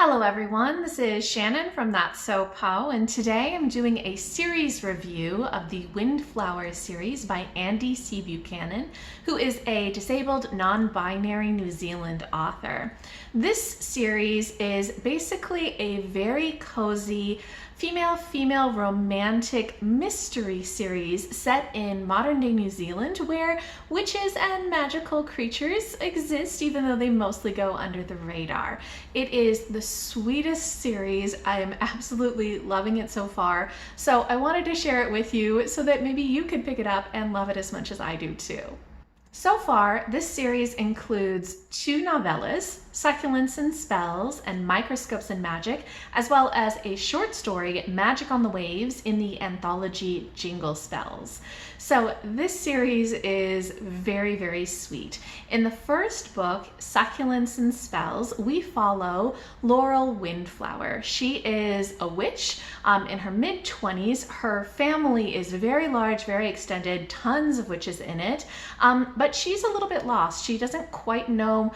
Hello everyone, this is Shannon from That's So Po, and today I'm doing a series review of the Windflower series by Andi C. Buchanan, who is a disabled, non-binary New Zealand author. This series is basically a very cozy female-female romantic mystery series set in modern-day New Zealand where witches and magical creatures exist even though they mostly go under the radar. It is the sweetest series. I am absolutely loving it so far, so I wanted to share it with you so that maybe you could pick it up and love it as much as I do too. So far, this series includes 2 novellas, Succulents and Spells and Microscopes and Magic, as well as a short story, Magic on the Waves, in the anthology Jingle Spells. So this series is very, very sweet. In the first book, Succulents and Spells, we follow Laurel Windflower. She is a witch in her mid-20s. Her family is very large, very extended, tons of witches in it, but she's a little bit lost. She doesn't quite know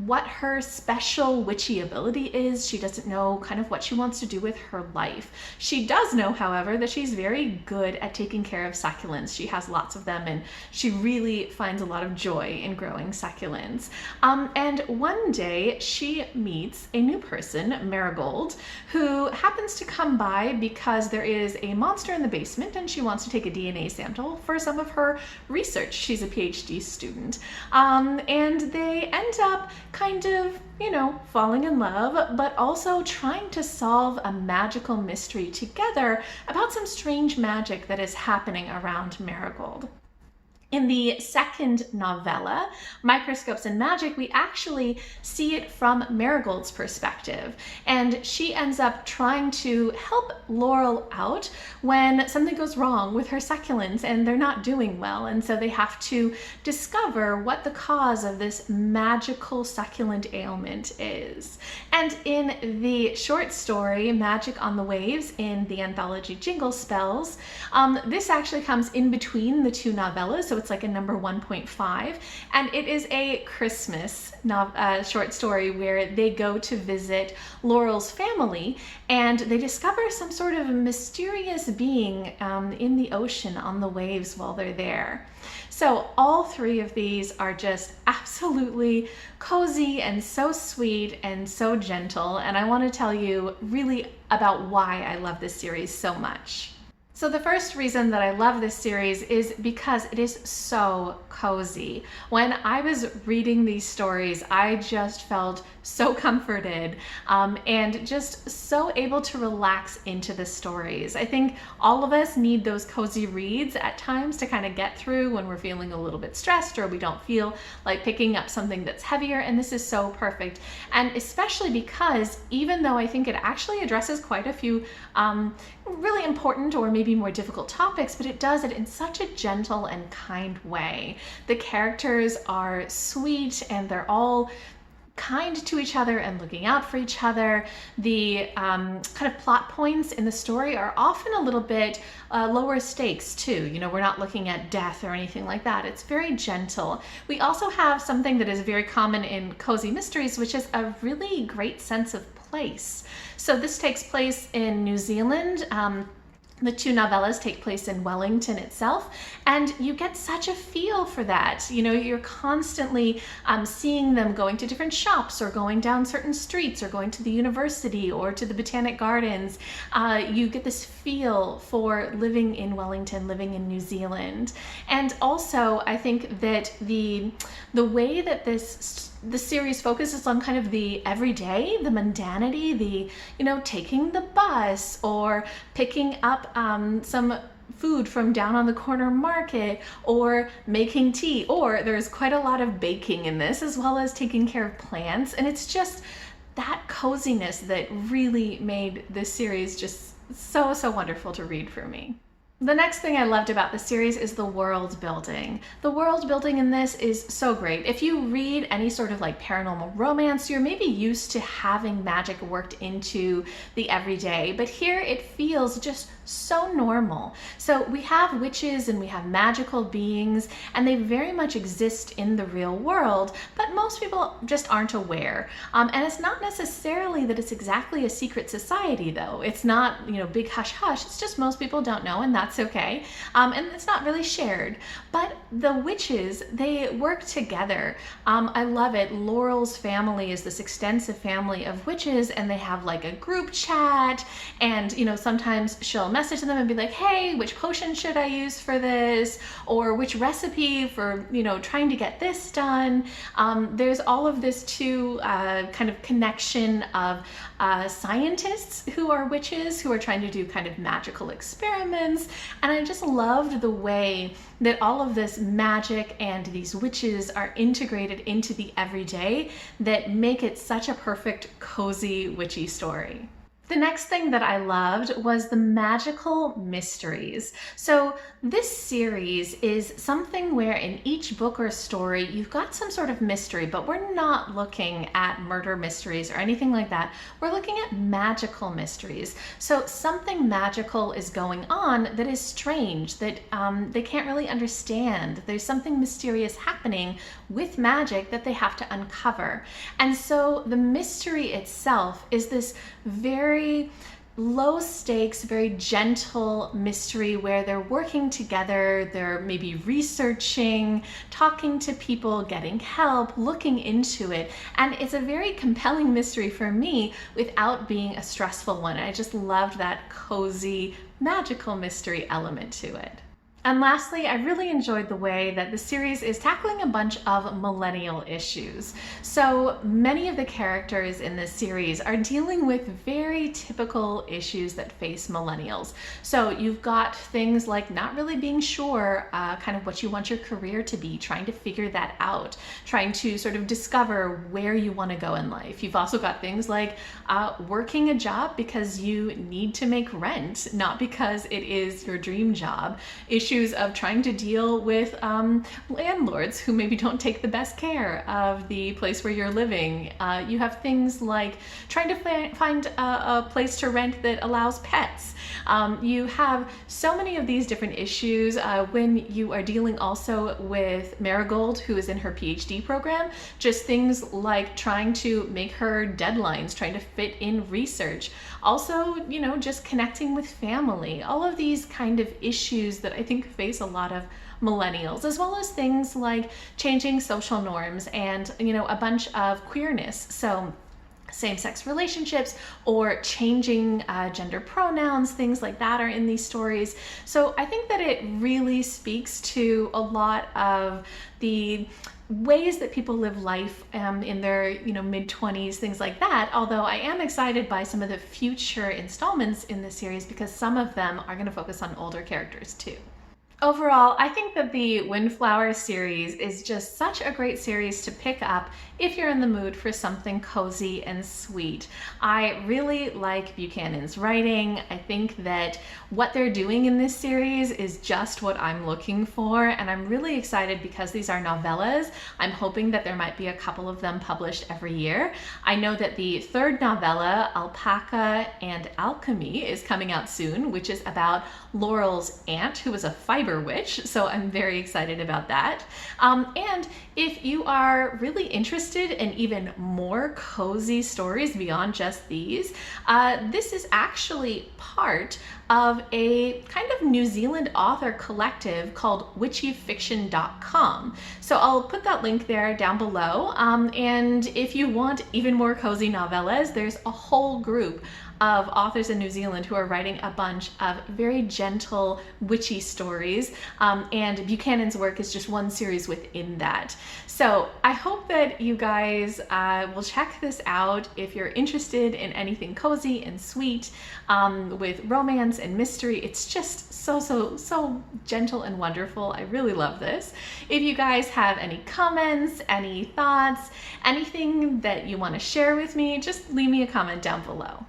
what her special witchy ability is. She doesn't know kind of what she wants to do with her life. She does know, however, that she's very good at taking care of succulents. She has lots of them and she really finds a lot of joy in growing succulents. And one day she meets a new person, Marigold, who happens to come by because there is a monster in the basement and she wants to take a DNA sample for some of her research. She's a PhD student. And they end up kind of, falling in love, but also trying to solve a magical mystery together about some strange magic that is happening around Marigold. In the second novella, Microscopes and Magic, we actually see it from Marigold's perspective. And she ends up trying to help Laurel out when something goes wrong with her succulents and they're not doing well. And so they have to discover what the cause of this magical succulent ailment is. And in the short story, Magic on the Waves, in the anthology Jingle Spells, this actually comes in between the 2 novellas. So it's like a number 1.5, and it is a Christmas short story where they go to visit Laurel's family and they discover some sort of mysterious being in the ocean on the waves while they're there. So all 3 of these are just absolutely cozy and so sweet and so gentle, and I want to tell you really about why I love this series so much. So the first reason that I love this series is because it is so cozy. When I was reading these stories, I just felt so comforted and just so able to relax into the stories. I think all of us need those cozy reads at times to kind of get through when we're feeling a little bit stressed or we don't feel like picking up something that's heavier, and this is so perfect. And especially because even though I think it actually addresses quite a few really important or maybe more difficult topics, but it does it in such a gentle and kind way. The characters are sweet and they're all kind to each other and looking out for each other. The kind of plot points in the story are often a little bit lower stakes too. We're not looking at death or anything like that. It's very gentle. We also have something that is very common in cozy mysteries, which is a really great sense of place. So this takes place in New Zealand. The 2 novellas take place in Wellington itself, and you get such a feel for that. You're constantly seeing them going to different shops or going down certain streets or going to the university or to the Botanic Gardens. You get this feel for living in Wellington, living in New Zealand. And also, I think that the way that the series focuses on kind of the everyday, the mundanity, the, taking the bus or picking up some food from down on the corner market or making tea, or there's quite a lot of baking in this, as well as taking care of plants. And it's just that coziness that really made this series just so, so wonderful to read for me. The next thing I loved about the series is the world building. The world building in this is so great. If you read any sort of like paranormal romance, you're maybe used to having magic worked into the everyday, but here it feels just so normal. So we have witches and we have magical beings, and they very much exist in the real world, but most people just aren't aware. And it's not necessarily that it's exactly a secret society though. It's not, big hush hush. It's just most people don't know, and that's okay. And it's not really shared. But the witches, they work together. I love it. Laurel's family is this extensive family of witches, and they have like a group chat, and sometimes she'll message them and be like, hey, which potion should I use for this? Or which recipe for, trying to get this done? There's all of this too, kind of connection of scientists who are witches, who are trying to do kind of magical experiments. And I just loved the way that all of this magic and these witches are integrated into the everyday that make it such a perfect, cozy, witchy story. The next thing that I loved was the magical mysteries. So this series is something where in each book or story, you've got some sort of mystery, but we're not looking at murder mysteries or anything like that. We're looking at magical mysteries. So something magical is going on that is strange, that they can't really understand. There's something mysterious happening with magic that they have to uncover. And so the mystery itself is this very low stakes, very gentle mystery where they're working together, they're maybe researching, talking to people, getting help, looking into it. And it's a very compelling mystery for me without being a stressful one. I just loved that cozy, magical mystery element to it. And lastly, I really enjoyed the way that the series is tackling a bunch of millennial issues. So many of the characters in this series are dealing with very typical issues that face millennials. So you've got things like not really being sure kind of what you want your career to be, trying to figure that out, trying to sort of discover where you want to go in life. You've also got things like working a job because you need to make rent, not because it is your dream job. Issues of trying to deal with landlords who maybe don't take the best care of the place where you're living. You have things like trying to find a place to rent that allows pets. You have so many of these different issues when you are dealing also with Marigold, who is in her PhD program. Just things like trying to make her deadlines, trying to fit in research. Also, just connecting with family. All of these kind of issues that I think face a lot of millennials, as well as things like changing social norms and, a bunch of queerness. So same-sex relationships or changing gender pronouns, things like that are in these stories. So I think that it really speaks to a lot of the ways that people live life in their mid-20s, things like that. Although I am excited by some of the future installments in the series because some of them are going to focus on older characters too. Overall, I think that the Windflower series is just such a great series to pick up if you're in the mood for something cozy and sweet. I really like Buchanan's writing. I think that what they're doing in this series is just what I'm looking for, and I'm really excited because these are novellas. I'm hoping that there might be a couple of them published every year. I know that the third novella, Alpaca and Alchemy, is coming out soon, which is about Laurel's aunt, who was a fiber witch, so I'm very excited about that. And if you are really interested in even more cozy stories beyond just these, this is actually part of a kind of New Zealand author collective called witchyfiction.com. So I'll put that link there down below. And if you want even more cozy novellas, there's a whole group of authors in New Zealand who are writing a bunch of very gentle witchy stories, and Buchanan's work is just one series within that. So I hope that you guys will check this out if you're interested in anything cozy and sweet with romance and mystery. It's just so gentle and wonderful. I really love this. If you guys have any comments, any thoughts, anything that you want to share with me, just leave me a comment down below.